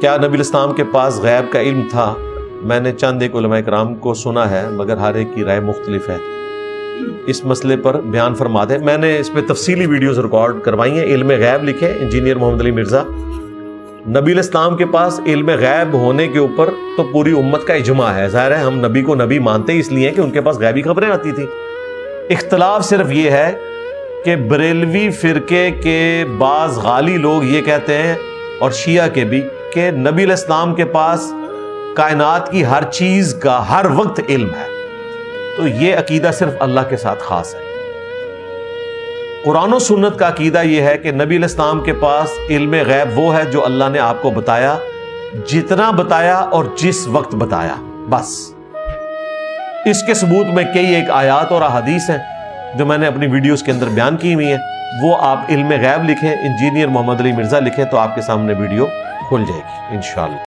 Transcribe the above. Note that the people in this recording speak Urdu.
کیا نبی الاسلام کے پاس غیب کا علم تھا؟ میں نے چند ایک علماء کرام کو سنا ہے، مگر ہر ایک کی رائے مختلف ہے، اس مسئلے پر بیان فرما دیں۔ میں نے اس پہ تفصیلی ویڈیوز ریکارڈ کروائی ہیں۔ علم غیب لکھے انجینئر محمد علی مرزا۔ نبی الاسلام کے پاس علم غیب ہونے کے اوپر تو پوری امت کا اجماع ہے۔ ظاہر ہے ہم نبی کو نبی مانتے اس لیے کہ ان کے پاس غیبی خبریں آتی تھیں۔ اختلاف صرف یہ ہے کہ بریلوی فرقے کے بعض غالی لوگ یہ کہتے ہیں، اور شیعہ کے بھی، کہ نبی علیہ السلام کے پاس کائنات کی ہر چیز کا ہر وقت علم ہے۔ تو یہ عقیدہ صرف اللہ کے ساتھ خاص ہے۔ قرآن و سنت کا عقیدہ یہ ہے کہ نبی علیہ السلام کے پاس علم غیب وہ ہے جو اللہ نے آپ کو بتایا، جتنا بتایا اور جس وقت بتایا، بس۔ اس کے ثبوت میں کئی ایک آیات اور احادیث ہیں جو میں نے اپنی ویڈیوز کے اندر بیان کی ہوئی ہیں۔ وہ آپ علم غیب لکھیں، انجینئر محمد علی مرزا لکھیں تو آپ کے سامنے ویڈیو کھل جائے گی انشاءاللہ۔